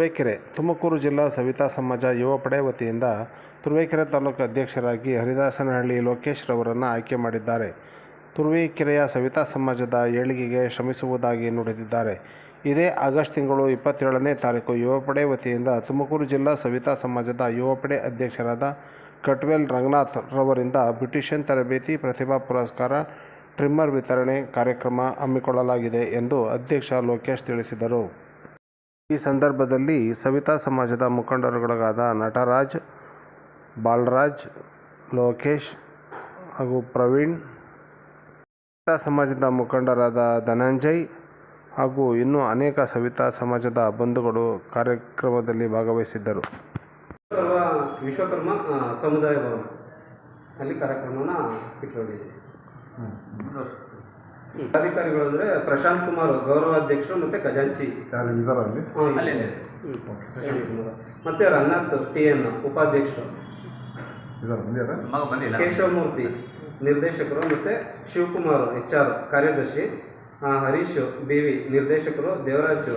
ತುರುವೇಕೆರೆ ತುಮಕೂರು ಜಿಲ್ಲಾ ಸವಿತಾ ಸಮಾಜ ಯುವ ಪಡೆ ವತಿಯಿಂದ ತುರುವೇಕೆರೆ ತಾಲೂಕು ಅಧ್ಯಕ್ಷರಾಗಿ ಹರಿದಾಸನಹಳ್ಳಿ ಲೋಕೇಶ್ ರವರನ್ನು ಆಯ್ಕೆ ಮಾಡಿದ್ದಾರೆ. ತುರುವೇಕೆರೆಯ ಸವಿತಾ ಸಮಾಜದ ಏಳಿಗೆಗೆ ಶ್ರಮಿಸುವುದಾಗಿ ನುಡಿದಿದ್ದಾರೆ. ಇದೇ ಆಗಸ್ಟ್ ತಿಂಗಳು 27ನೇ ತಾರೀಕು ಯುವ ಪಡೆ ವತಿಯಿಂದ ತುಮಕೂರು ಜಿಲ್ಲಾ ಸವಿತಾ ಸಮಾಜದ ಯುವ ಪಡೆ ಅಧ್ಯಕ್ಷರಾದ ಕಟ್ವೇಲ್ ರಂಗನಾಥ್ ರವರಿಂದ ಬ್ಯೂಟಿಷಿಯನ್ ತರಬೇತಿ, ಪ್ರತಿಭಾ ಪುರಸ್ಕಾರ, ಟ್ರಿಮ್ಮರ್ ವಿತರಣೆ ಕಾರ್ಯಕ್ರಮ ಹಮ್ಮಿಕೊಳ್ಳಲಾಗಿದೆ ಎಂದು ಅಧ್ಯಕ್ಷ ಲೋಕೇಶ್ ತಿಳಿಸಿದರು. ಈ ಸಂದರ್ಭದಲ್ಲಿ ಸವಿತಾ ಸಮಾಜದ ಮುಖಂಡರುಗಳಾದ ನಟರಾಜ್, ಬಾಲರಾಜ್, ಲೋಕೇಶ್ ಹಾಗೂ ಪ್ರವೀಣ್, ಸವಿತಾ ಸಮಾಜದ ಮುಖಂಡರಾದ ಧನಂಜಯ್ ಹಾಗೂ ಇನ್ನೂ ಅನೇಕ ಸವಿತಾ ಸಮಾಜದ ಬಂಧುಗಳು ಕಾರ್ಯಕ್ರಮದಲ್ಲಿ ಭಾಗವಹಿಸಿದ್ದರು. ವಿಶ್ವಕರ್ಮ ಸಮುದಾಯ ಭವನ ಅಲ್ಲಿ ಕಾರ್ಯಕ್ರಮವನ್ನು ಇಟ್ಕೊಂಡಿದ್ದೀವಿ. ಅಧಿಕಾರಿಗಳು ಅಂದರೆ ಪ್ರಶಾಂತ್ ಕುಮಾರ್ ಗೌರವಾಧ್ಯಕ್ಷರು ಮತ್ತು ಖಜಾಂಚಿ ಮತ್ತು ರಂಗನಾಥ್ TN ಉಪಾಧ್ಯಕ್ಷರು, ಕೇಶವಮೂರ್ತಿ ನಿರ್ದೇಶಕರು ಮತ್ತು ಶಿವಕುಮಾರ್ HR ಕಾರ್ಯದರ್ಶಿ, ಹರೀಶ್ BV ನಿರ್ದೇಶಕರು, ದೇವರಾಜ್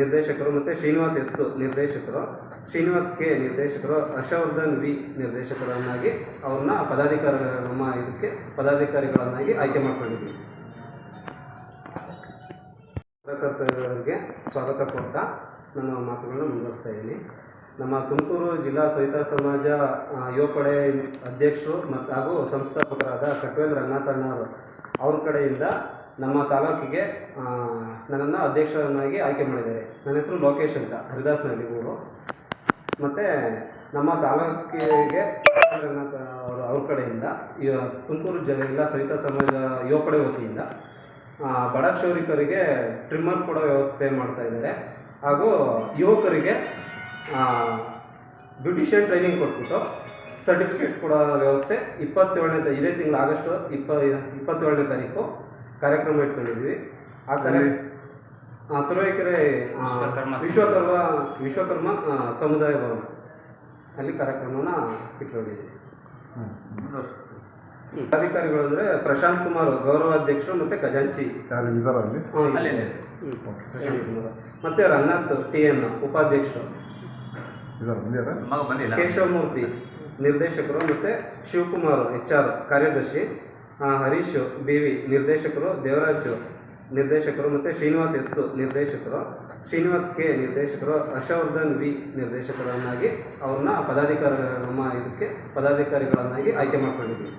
ನಿರ್ದೇಶಕರು ಮತ್ತು ಶ್ರೀನಿವಾಸ್ S ನಿರ್ದೇಶಕರು, ಶ್ರೀನಿವಾಸ್ K ನಿರ್ದೇಶಕರು, ಹರ್ಷವರ್ಧನ್ V ನಿರ್ದೇಶಕರನ್ನಾಗಿ ಅವ್ರನ್ನ ಪದಾಧಿಕಾರಿಗಳನ್ನಾಗಿ ಆಯ್ಕೆ ಮಾಡ್ಕೊಂಡಿದ್ದೀವಿ. ಕಾರ್ಯಕರ್ತರಿಗೆ ಸ್ವಾಗತ ಕೊಡ್ತಾ ನನ್ನ ಮಾತುಗಳನ್ನು ಮುಂದುವರಿಸ್ತಾ ಇದ್ದೀನಿ. ನಮ್ಮ ತುಮಕೂರು ಜಿಲ್ಲಾ ಸವಿತಾ ಸಮಾಜ ಯುವ ಪಡೆ ಅಧ್ಯಕ್ಷರು ಮತ್ತು ಹಾಗೂ ಸಂಸ್ಥಾಪಕರಾದ ಕಟ್ವೇಲ್ ರಂಗನಾಥಣ್ಣವರು ಅವ್ರ ಕಡೆಯಿಂದ ನಮ್ಮ ತಾಲೂಕಿಗೆ ನನ್ನನ್ನು ಅಧ್ಯಕ್ಷರನ್ನಾಗಿ ಆಯ್ಕೆ ಮಾಡಿದ್ದಾರೆ. ನನ್ನ ಹೆಸರು ಲೋಕೇಶ್ ಅಂತ, ಹರಿದಾಸನಹಳ್ಳಿ ಊರು. ಮತ್ತು ನಮ್ಮ ತಾಲೂಕಿಗೆ ರಂಗನಾಥ ಅವ್ರ ಕಡೆಯಿಂದ ತುಮಕೂರು ಜಿಲ್ಲಾ ಸವಿತಾ ಸಮಾಜ ಯುವ ಪಡೆ ವತಿಯಿಂದ ಬಡ ಕ್ಷೌರಿಕರಿಗೆ ಟ್ರಿಮ್ಮರ್ ಕೊಡೋ ವ್ಯವಸ್ಥೆ ಮಾಡ್ತಾ ಇದ್ದಾರೆ. ಹಾಗೂ ಯುವಕರಿಗೆ ಬ್ಯೂಟಿಷಿಯನ್ ಟ್ರೈನಿಂಗ್ ಕೊಟ್ಬಿಟ್ಟು ಸರ್ಟಿಫಿಕೇಟ್ ಕೊಡೋ ವ್ಯವಸ್ಥೆ ಇದೇ ತಿಂಗಳು ಆಗಸ್ಟ್ 27ನೇ ತಾರೀಕು ಕಾರ್ಯಕ್ರಮ ಇಟ್ಕೊಂಡಿದ್ವಿ. ಆ ತುರುವೇಕೆರೆ ವಿಶ್ವಕರ್ಮ ಸಮುದಾಯ ಭವನ ಅಲ್ಲಿ ಕಾರ್ಯಕ್ರಮವನ್ನು ಇಟ್ಕೊಂಡಿದ್ವಿ. ಅಧಿಕಾರಿಗಳು ಅಂದರೆ ಪ್ರಶಾಂತ್ ಕುಮಾರ್ ಗೌರವಾಧ್ಯಕ್ಷರು ಮತ್ತು ಖಜಾಂಚಿ ಮತ್ತು ರಂಗನಾಥ್ TN ಉಪಾಧ್ಯಕ್ಷರು, ಕೇಶವಮೂರ್ತಿ ನಿರ್ದೇಶಕರು ಮತ್ತು ಶಿವಕುಮಾರ್ HR ಕಾರ್ಯದರ್ಶಿ, ಹರೀಶ್ BV ನಿರ್ದೇಶಕರು, ದೇವರಾಜ್ ನಿರ್ದೇಶಕರು ಮತ್ತು ಶ್ರೀನಿವಾಸ್ S ನಿರ್ದೇಶಕರು, ಶ್ರೀನಿವಾಸ್ K ನಿರ್ದೇಶಕರು, ಹರ್ಷವರ್ಧನ್ V ನಿರ್ದೇಶಕರನ್ನಾಗಿ ಅವ್ರನ್ನ ಪದಾಧಿಕಾರಿಗಳನ್ನಾಗಿ ಆಯ್ಕೆ ಮಾಡ್ಕೊಂಡಿದ್ದೀವಿ.